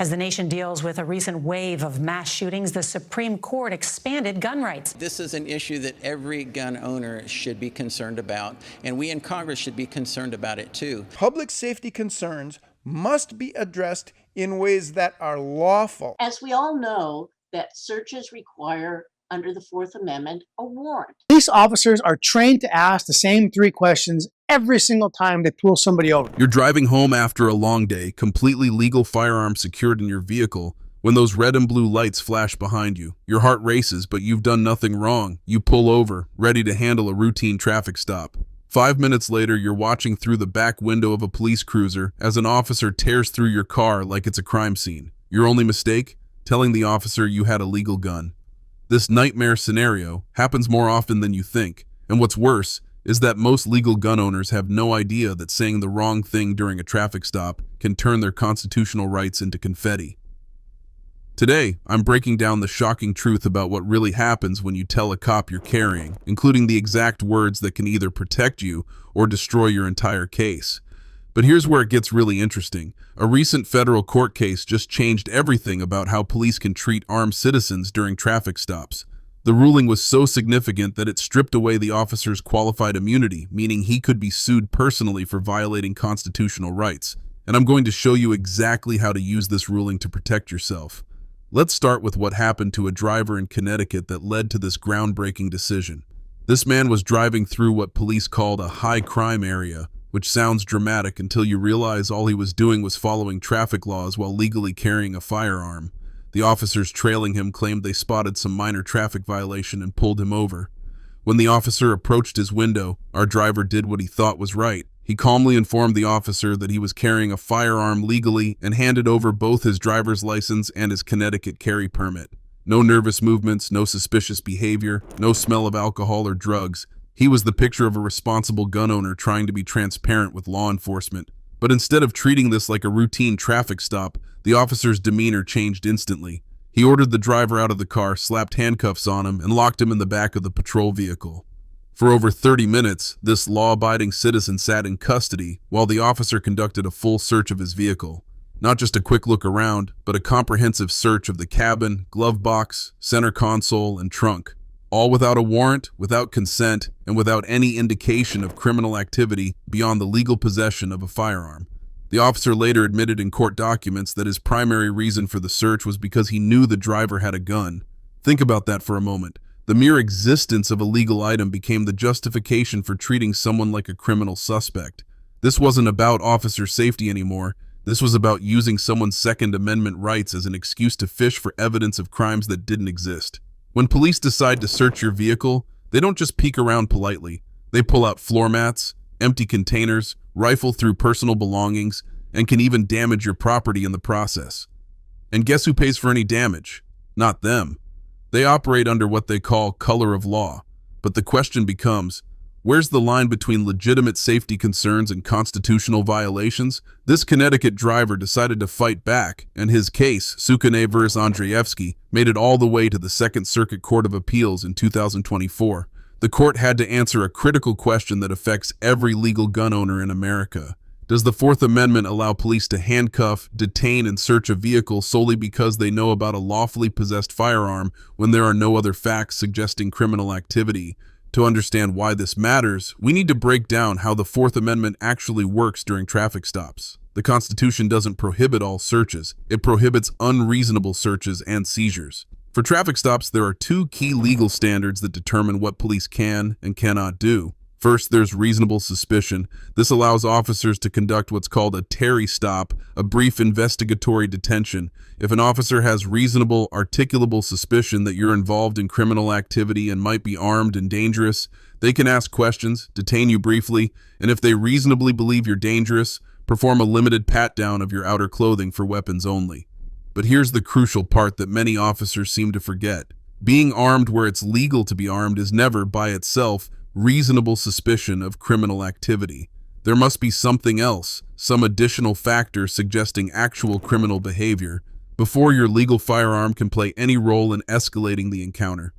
As the nation deals with a recent wave of mass shootings, the Supreme Court expanded gun rights. This is an issue that every gun owner should be concerned about, and we in Congress should be concerned about it too. Public safety concerns must be addressed in ways that are lawful. As we all know, that searches require, under the Fourth Amendment, a warrant. Police officers are trained to ask the same 3 questions every single time they pull somebody over. You're driving home after a long day, completely legal firearm secured in your vehicle, when those red and blue lights flash behind you. Your heart races, but you've done nothing wrong. You pull over, ready to handle a routine traffic stop. 5 minutes later, you're watching through the back window of a police cruiser as an officer tears through your car like it's a crime scene. Your only mistake? Telling the officer you had a legal gun. This nightmare scenario happens more often than you think, and what's worse is that most legal gun owners have no idea that saying the wrong thing during a traffic stop can turn their constitutional rights into confetti. Today, I'm breaking down the shocking truth about what really happens when you tell a cop you're carrying, including the exact words that can either protect you or destroy your entire case. But here's where it gets really interesting. A recent federal court case just changed everything about how police can treat armed citizens during traffic stops. The ruling was so significant that it stripped away the officer's qualified immunity, meaning he could be sued personally for violating constitutional rights. And I'm going to show you exactly how to use this ruling to protect yourself. Let's start with what happened to a driver in Connecticut that led to this groundbreaking decision. This man was driving through what police called a high crime area, which sounds dramatic until you realize all he was doing was following traffic laws while legally carrying a firearm. The officers trailing him claimed they spotted some minor traffic violation and pulled him over. When the officer approached his window, our driver did what he thought was right. He calmly informed the officer that he was carrying a firearm legally and handed over both his driver's license and his Connecticut carry permit. No nervous movements, no suspicious behavior, no smell of alcohol or drugs. He was the picture of a responsible gun owner trying to be transparent with law enforcement. But instead of treating this like a routine traffic stop, the officer's demeanor changed instantly. He ordered the driver out of the car, slapped handcuffs on him, and locked him in the back of the patrol vehicle. For over 30 minutes, this law-abiding citizen sat in custody while the officer conducted a full search of his vehicle. Not just a quick look around, but a comprehensive search of the cabin, glove box, center console, and trunk. All without a warrant, without consent, and without any indication of criminal activity beyond the legal possession of a firearm. The officer later admitted in court documents that his primary reason for the search was because he knew the driver had a gun. Think about that for a moment. The mere existence of a legal item became the justification for treating someone like a criminal suspect. This wasn't about officer safety anymore. This was about using someone's Second Amendment rights as an excuse to fish for evidence of crimes that didn't exist. When police decide to search your vehicle, they don't just peek around politely. They pull out floor mats, empty containers, rifle through personal belongings, and can even damage your property in the process. And guess who pays for any damage? Not them. They operate under what they call color of law. But the question becomes, where's the line between legitimate safety concerns and constitutional violations? This Connecticut driver decided to fight back, and his case, Sukane vs. Andrzejewski, made it all the way to the Second Circuit Court of Appeals in 2024. The court had to answer a critical question that affects every legal gun owner in America. Does the Fourth Amendment allow police to handcuff, detain, and search a vehicle solely because they know about a lawfully possessed firearm when there are no other facts suggesting criminal activity? To understand why this matters, we need to break down how the Fourth Amendment actually works during traffic stops. The Constitution doesn't prohibit all searches. It prohibits unreasonable searches and seizures. For traffic stops, there are 2 key legal standards that determine what police can and cannot do. First, there's reasonable suspicion. This allows officers to conduct what's called a Terry stop, a brief investigatory detention. If an officer has reasonable, articulable suspicion that you're involved in criminal activity and might be armed and dangerous, they can ask questions, detain you briefly, and if they reasonably believe you're dangerous, perform a limited pat-down of your outer clothing for weapons only. But here's the crucial part that many officers seem to forget. Being armed where it's legal to be armed is never, by itself, reasonable suspicion of criminal activity. There must be something else, some additional factor suggesting actual criminal behavior, before your legal firearm can play any role in escalating the encounter.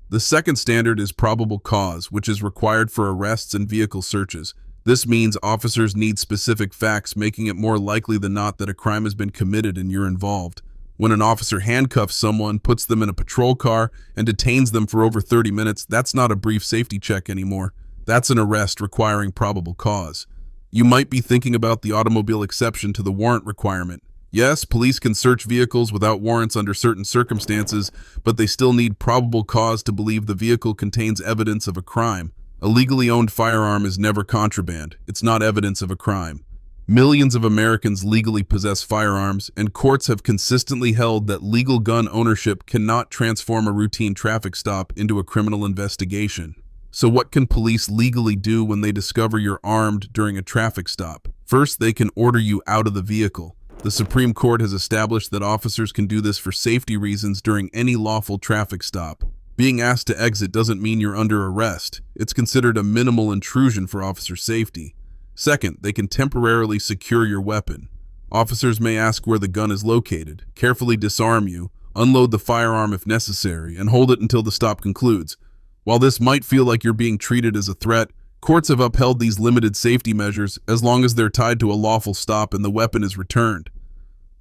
The second standard is probable cause, which is required for arrests and vehicle searches. This means officers need specific facts, making it more likely than not that a crime has been committed and you're involved. When an officer handcuffs someone, puts them in a patrol car, and detains them for over 30 minutes, that's not a brief safety check anymore. That's an arrest requiring probable cause. You might be thinking about the automobile exception to the warrant requirement. Yes, police can search vehicles without warrants under certain circumstances, but they still need probable cause to believe the vehicle contains evidence of a crime. A legally owned firearm is never contraband. It's not evidence of a crime. Millions of Americans legally possess firearms, and courts have consistently held that legal gun ownership cannot transform a routine traffic stop into a criminal investigation. So what can police legally do when they discover you're armed during a traffic stop? First, they can order you out of the vehicle. The Supreme Court has established that officers can do this for safety reasons during any lawful traffic stop. Being asked to exit doesn't mean you're under arrest. It's considered a minimal intrusion for officer safety. Second, they can temporarily secure your weapon. Officers may ask where the gun is located, carefully disarm you, unload the firearm if necessary, and hold it until the stop concludes. While this might feel like you're being treated as a threat, courts have upheld these limited safety measures as long as they're tied to a lawful stop and the weapon is returned.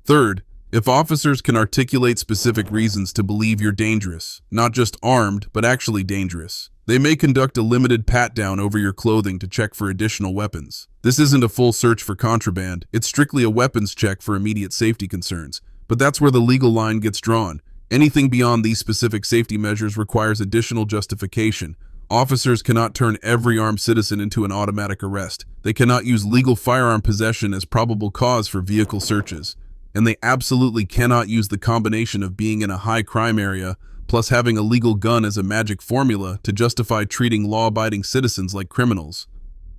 Third, if officers can articulate specific reasons to believe you're dangerous, not just armed, but actually dangerous, they may conduct a limited pat-down over your clothing to check for additional weapons. This isn't a full search for contraband, it's strictly a weapons check for immediate safety concerns. But that's where the legal line gets drawn. Anything beyond these specific safety measures requires additional justification. Officers cannot turn every armed citizen into an automatic arrest. They cannot use legal firearm possession as probable cause for vehicle searches. And they absolutely cannot use the combination of being in a high crime area plus having a legal gun as a magic formula to justify treating law-abiding citizens like criminals.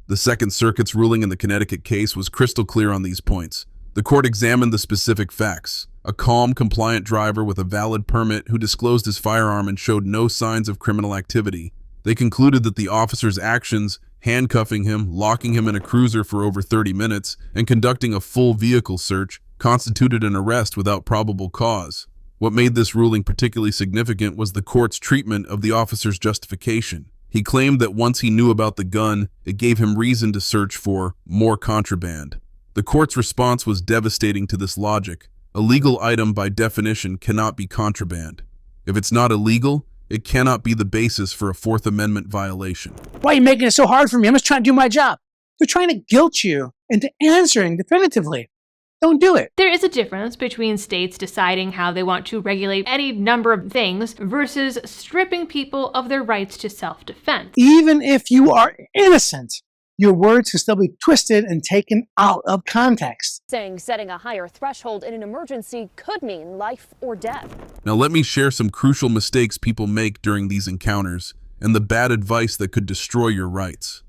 The Second Circuit's ruling in the Connecticut case was crystal clear on these points. The court examined the specific facts. A calm, compliant driver with a valid permit who disclosed his firearm and showed no signs of criminal activity. They concluded that the officer's actions, handcuffing him, locking him in a cruiser for over 30 minutes, and conducting a full vehicle search, constituted an arrest without probable cause. What made this ruling particularly significant was the court's treatment of the officer's justification. He claimed that once he knew about the gun, it gave him reason to search for more contraband. The court's response was devastating to this logic. A legal item by definition cannot be contraband. If it's not illegal, it cannot be the basis for a Fourth Amendment violation. Why are you making it so hard for me? I'm just trying to do my job. They're trying to guilt you into answering definitively. Don't do it. There is a difference between states deciding how they want to regulate any number of things versus stripping people of their rights to self-defense. Even if you are innocent, your words can still be twisted and taken out of context. Saying setting a higher threshold in an emergency could mean life or death. Now let me share some crucial mistakes people make during these encounters and the bad advice that could destroy your rights.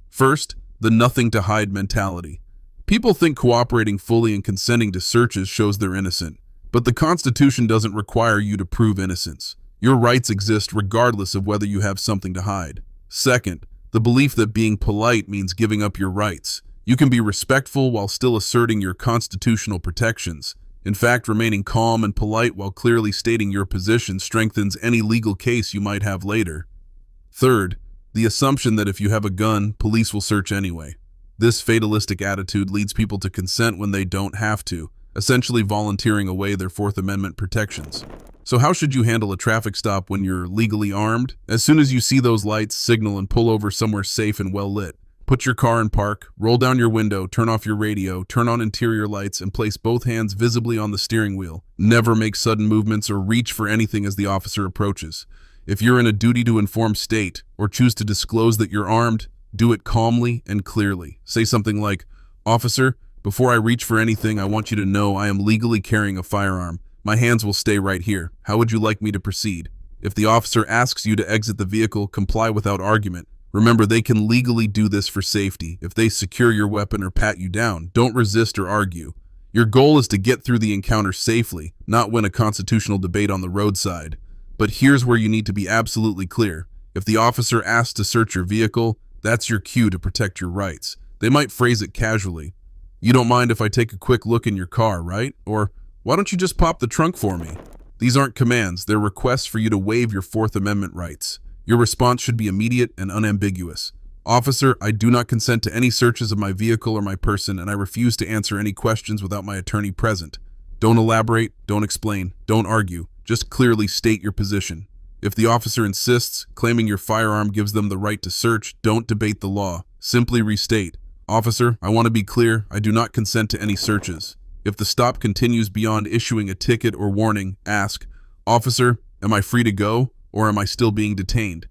First, the nothing to hide mentality. People think cooperating fully and consenting to searches shows they're innocent, but the Constitution doesn't require you to prove innocence. Your rights exist regardless of whether you have something to hide. Second, the belief that being polite means giving up your rights. You can be respectful while still asserting your constitutional protections. In fact, remaining calm and polite while clearly stating your position strengthens any legal case you might have later. Third, the assumption that if you have a gun, police will search anyway. This fatalistic attitude leads people to consent when they don't have to, essentially volunteering away their Fourth Amendment protections. So how should you handle a traffic stop when you're legally armed? As soon as you see those lights, signal and pull over somewhere safe and well lit. Put your car in park, roll down your window, turn off your radio, turn on interior lights, and place both hands visibly on the steering wheel. Never make sudden movements or reach for anything as the officer approaches. If you're in a duty to inform state or choose to disclose that you're armed, do it calmly and clearly. Say something like, "Officer, before I reach for anything, I want you to know I am legally carrying a firearm. My hands will stay right here. How would you like me to proceed?" If the officer asks you to exit the vehicle, comply without argument. Remember, they can legally do this for safety. If they secure your weapon or pat you down, don't resist or argue. Your goal is to get through the encounter safely, not win a constitutional debate on the roadside. But here's where you need to be absolutely clear. If the officer asks to search your vehicle, that's your cue to protect your rights. They might phrase it casually. "You don't mind if I take a quick look in your car, right?" Or, "Why don't you just pop the trunk for me?" These aren't commands, they're requests for you to waive your Fourth Amendment rights. Your response should be immediate and unambiguous. Officer, I do not consent to any searches of my vehicle or my person, and I refuse to answer any questions without my attorney present. Don't elaborate, don't explain, don't argue. Just clearly state your position. If the officer insists, claiming your firearm gives them the right to search, don't debate the law. Simply restate. Officer, I want to be clear, I do not consent to any searches. If the stop continues beyond issuing a ticket or warning, ask, Officer, am I free to go, or am I still being detained?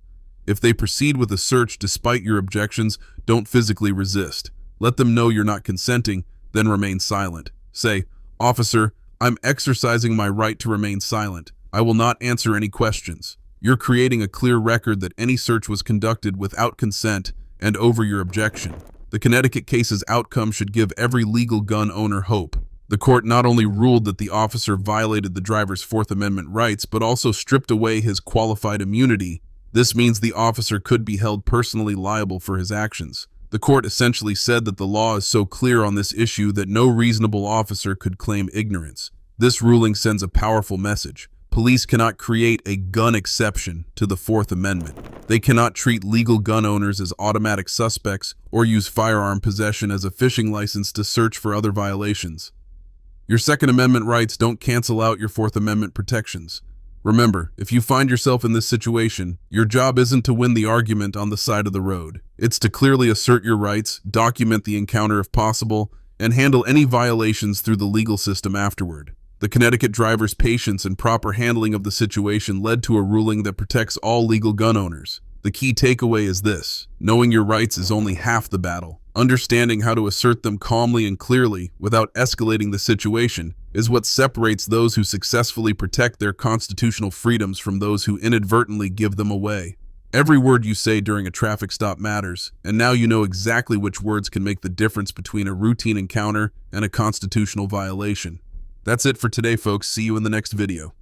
If they proceed with a search despite your objections, don't physically resist. Let them know you're not consenting, then remain silent. Say, Officer, I'm exercising my right to remain silent. I will not answer any questions. You're creating a clear record that any search was conducted without consent and over your objection. The Connecticut case's outcome should give every legal gun owner hope. The court not only ruled that the officer violated the driver's Fourth Amendment rights, but also stripped away his qualified immunity. This means the officer could be held personally liable for his actions. The court essentially said that the law is so clear on this issue that no reasonable officer could claim ignorance. This ruling sends a powerful message. Police cannot create a gun exception to the Fourth Amendment. They cannot treat legal gun owners as automatic suspects or use firearm possession as a fishing license to search for other violations. Your Second Amendment rights don't cancel out your Fourth Amendment protections. Remember, if you find yourself in this situation, your job isn't to win the argument on the side of the road. It's to clearly assert your rights, document the encounter if possible, and handle any violations through the legal system afterward. The Connecticut driver's patience and proper handling of the situation led to a ruling that protects all legal gun owners. The key takeaway is this: knowing your rights is only half the battle. Understanding how to assert them calmly and clearly without escalating the situation is what separates those who successfully protect their constitutional freedoms from those who inadvertently give them away. Every word you say during a traffic stop matters, and now you know exactly which words can make the difference between a routine encounter and a constitutional violation. That's it for today, folks. See you in the next video.